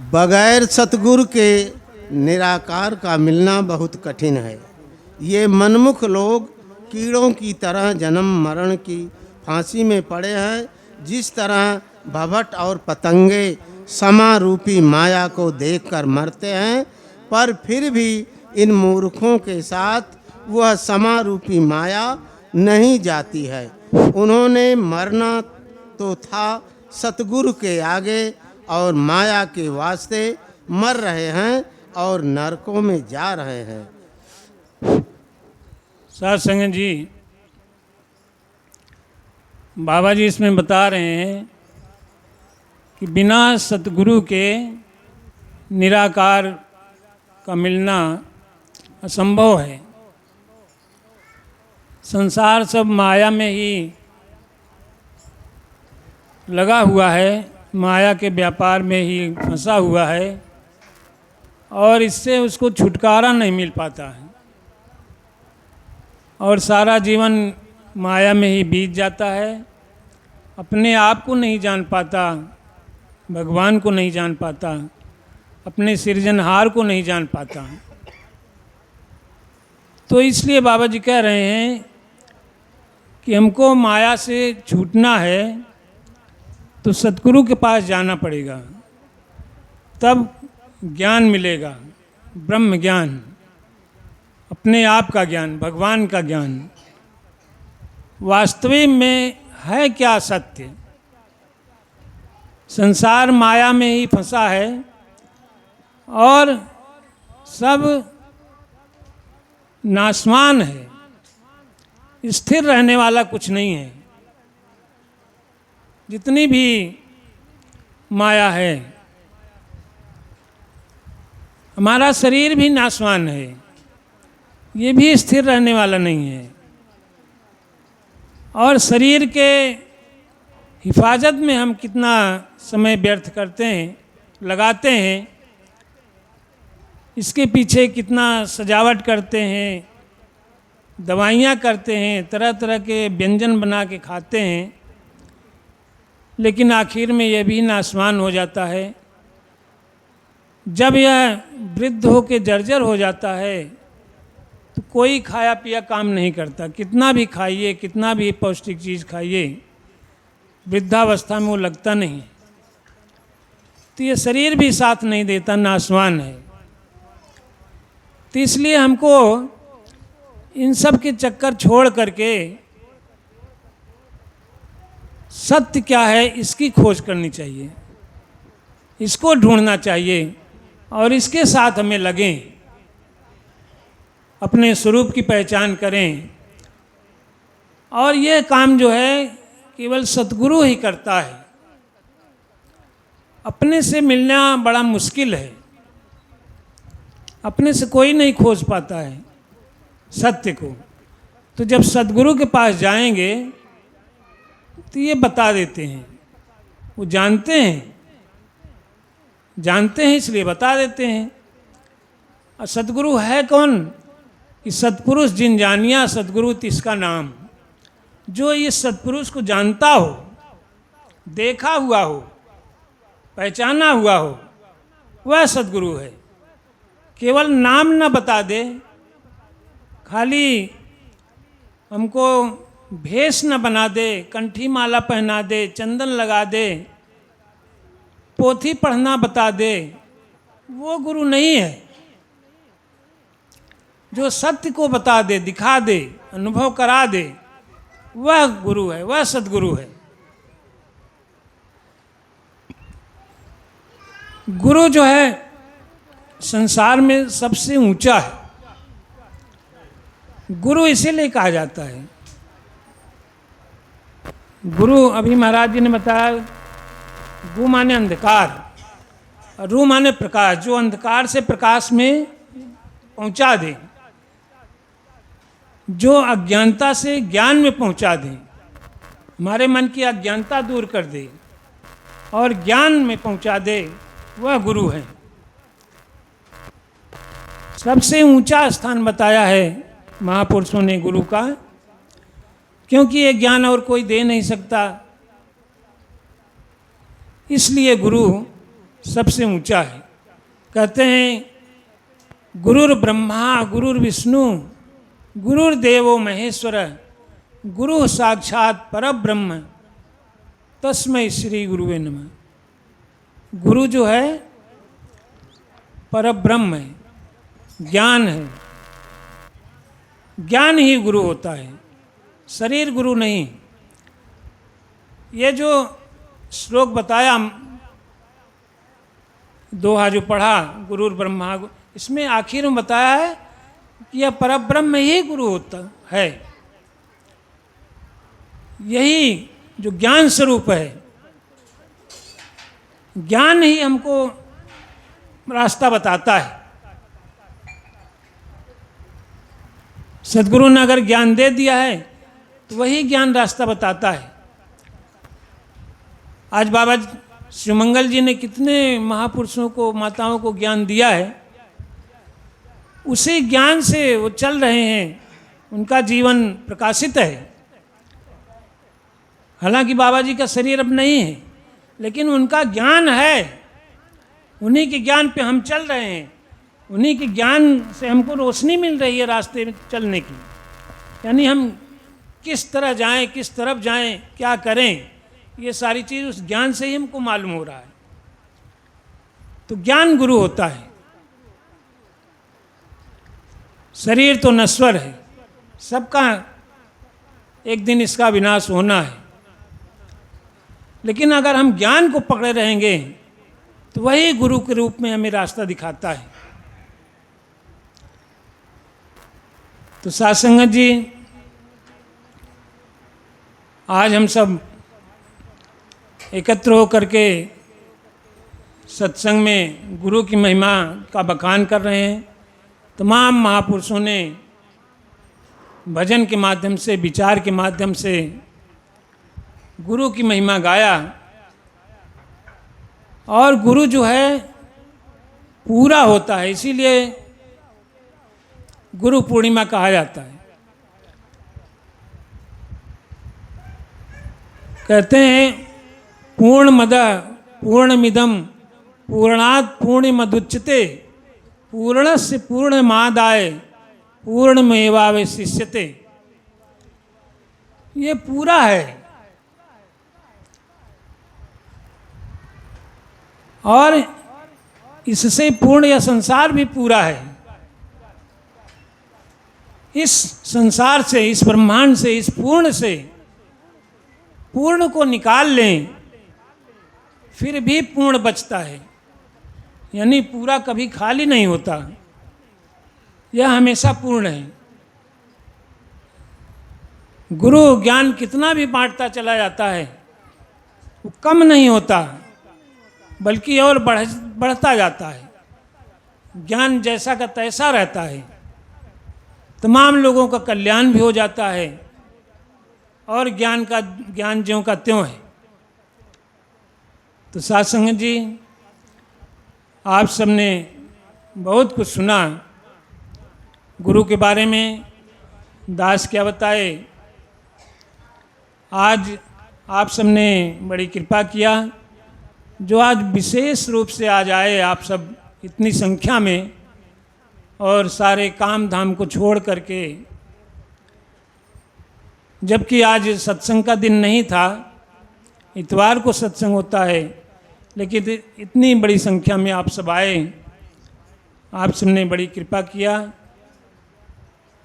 बगैर सतगुरु के निराकार का मिलना बहुत कठिन है। ये मनमुख लोग कीड़ों की तरह जन्म मरण की फांसी में पड़े हैं। जिस तरह भवट और पतंगे समारूपी माया को देखकर मरते हैं, पर फिर भी इन मूर्खों के साथ वह समारूपी माया नहीं जाती है। उन्होंने मरना तो था सतगुरु के आगे और माया के वास्ते मर रहे हैं और नरकों में जा रहे हैं। साध संगत जी, बाबा जी इसमें बता रहे हैं कि बिना सतगुरु के निराकार का मिलना असंभव है। संसार सब माया में ही लगा हुआ है, माया के व्यापार में ही फंसा हुआ है और इससे उसको छुटकारा नहीं मिल पाता है और सारा जीवन माया में ही बीत जाता है। अपने आप को नहीं जान पाता, भगवान को नहीं जान पाता, अपने सृजनहार को नहीं जान पाता। तो इसलिए बाबा जी कह रहे हैं कि हमको माया से छूटना है तो सतगुरु के पास जाना पड़ेगा, तब ज्ञान मिलेगा, ब्रह्म ज्ञान, अपने आप का ज्ञान, भगवान का ज्ञान। वास्तविक में है क्या सत्य? संसार माया में ही फंसा है और सब नाशवान है, स्थिर रहने वाला कुछ नहीं है। जितनी भी माया है, हमारा शरीर भी नाशवान है, ये भी स्थिर रहने वाला नहीं है। और शरीर के हिफाजत में हम कितना समय व्यर्थ करते हैं, लगाते हैं, इसके पीछे कितना सजावट करते हैं, दवाइयाँ करते हैं, तरह तरह के व्यंजन बना के खाते हैं, लेकिन आखिर में यह भी नाशवान हो जाता है। जब यह वृद्ध होकर जर्जर हो जाता है तो कोई खाया पिया काम नहीं करता। कितना भी खाइए, कितना भी पौष्टिक चीज़ खाइए, वृद्धावस्था में वो लगता नहीं। तो ये शरीर भी साथ नहीं देता, नाशवान है। तो इसलिए हमको इन सब के चक्कर छोड़ करके सत्य क्या है इसकी खोज करनी चाहिए, इसको ढूंढना चाहिए और इसके साथ हमें लगें, अपने स्वरूप की पहचान करें। और यह काम जो है केवल सतगुरु ही करता है। अपने से मिलना बड़ा मुश्किल है, अपने से कोई नहीं खोज पाता है सत्य को। तो जब सतगुरु के पास जाएंगे तो ये बता देते हैं, वो जानते हैं इसलिए बता देते हैं। और सतगुरु है कौन? कि सतपुरुष जिन जानिया सतगुरु तिसका नाम। जो इस सतपुरुष को जानता हो, देखा हुआ हो, पहचाना हुआ हो, वह सतगुरु है। केवल नाम न बता दे, खाली हमको भेष न बना दे, कंठी माला पहना दे, चंदन लगा दे, पोथी पढ़ना बता दे, वो गुरु नहीं है। जो सत्य को बता दे, दिखा दे, अनुभव करा दे, वह गुरु है, वह सतगुरु है। गुरु जो है संसार में सबसे ऊंचा है। गुरु इसीलिए कहा जाता है। गुरु, अभी महाराज जी ने बताया, गु माने अंधकार और रू माने प्रकाश, जो अंधकार से प्रकाश में पहुंचा दे, जो अज्ञानता से ज्ञान में पहुंचा दे, हमारे मन की अज्ञानता दूर कर दे और ज्ञान में पहुंचा दे, वह गुरु है। सबसे ऊंचा स्थान बताया है महापुरुषों ने गुरु का, क्योंकि ये ज्ञान और कोई दे नहीं सकता। इसलिए गुरु सबसे ऊंचा है। कहते हैं गुरुर ब्रह्मा गुरुर्विष्णु गुरुर्देवो महेश्वर गुरु साक्षात परब्रह्म तस्मै श्री गुरुवे नमः। गुरु जो है परब्रह्म है, ज्ञान है। ज्ञान ही गुरु होता है, शरीर गुरु नहीं। ये जो श्लोक बताया, दोहा जो पढ़ा गुरुर ब्रह्मा, इसमें आखिर में बताया है कि यह परब्रह्म ही गुरु होता है। यही जो ज्ञान स्वरूप है, ज्ञान ही हमको रास्ता बताता है। सदगुरु ने अगर ज्ञान दे दिया है तो वही ज्ञान रास्ता बताता है। आज बाबा शिवमंगल जी ने कितने महापुरुषों को, माताओं को ज्ञान दिया है, उसी ज्ञान से वो चल रहे हैं, उनका जीवन प्रकाशित है। हालांकि बाबा जी का शरीर अब नहीं है, लेकिन उनका ज्ञान है, उन्हीं के ज्ञान पे हम चल रहे हैं, उन्हीं के ज्ञान से हमको रोशनी मिल रही है रास्ते में चलने की। यानी हम किस तरह जाएं, किस तरफ जाएं, क्या करें, ये सारी चीज़ उस ज्ञान से ही हमको मालूम हो रहा है। तो ज्ञान गुरु होता है। शरीर तो नश्वर है, सबका एक दिन इसका विनाश होना है, लेकिन अगर हम ज्ञान को पकड़े रहेंगे तो वही गुरु के रूप में हमें रास्ता दिखाता है। तो साध संगत जी, आज हम सब एकत्र होकर के सत्संग में गुरु की महिमा का बखान कर रहे हैं। तमाम महापुरुषों ने भजन के माध्यम से, विचार के माध्यम से गुरु की महिमा गाया। और गुरु जो है पूरा होता है, इसीलिए गुरु पूर्णिमा कहा जाता है। कहते हैं पूर्णमद पूर्णमिदं पूर्णात् पूर्णमदुच्यते पूर्णस्य पूर्णमादाय पूर्णमेवावशिष्यते। ये पूरा है और इससे पूर्ण यह संसार भी पूरा है। इस संसार से, इस ब्रह्मांड से, इस पूर्ण से पूर्ण को निकाल लें, फिर भी पूर्ण बचता है। यानी पूरा कभी खाली नहीं होता, यह हमेशा पूर्ण है। गुरु ज्ञान कितना भी बांटता चला जाता है, वो कम नहीं होता, बल्कि और बढ़ता जाता है। ज्ञान जैसा का तैसा रहता है, तमाम लोगों का कल्याण भी हो जाता है और ज्ञान ज्यों का त्यों है। तो साध संगत जी, आप सबने बहुत कुछ सुना गुरु के बारे में। दास क्या बताए, आज आप सबने बड़ी कृपा किया जो आज विशेष रूप से आज आए आप सब इतनी संख्या में, और सारे काम धाम को छोड़ करके। जबकि आज सत्संग का दिन नहीं था, इतवार को सत्संग होता है, लेकिन इतनी बड़ी संख्या में आप सब आए, आप सबने बड़ी कृपा किया।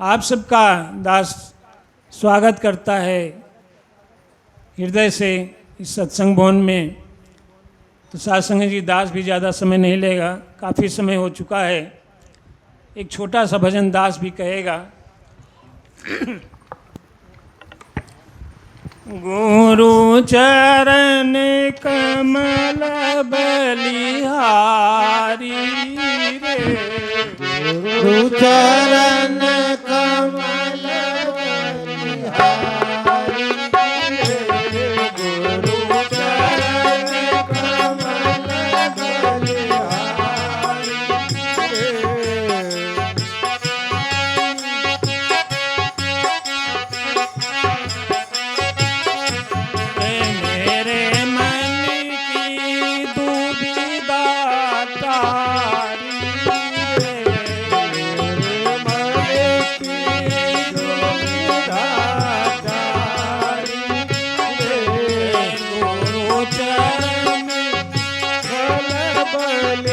आप सबका दास स्वागत करता है हृदय से इस सत्संग भवन में। तो साध संगत जी, दास भी ज़्यादा समय नहीं लेगा, काफ़ी समय हो चुका है। एक छोटा सा भजन दास भी कहेगा। गुरु चरण कमल बलिहारी रे, गुरु चरण कमल बलिहारी रे, गुरु चरण कमल बलिहारी रे। मेरे मन की दुविधा गुरु चरण बल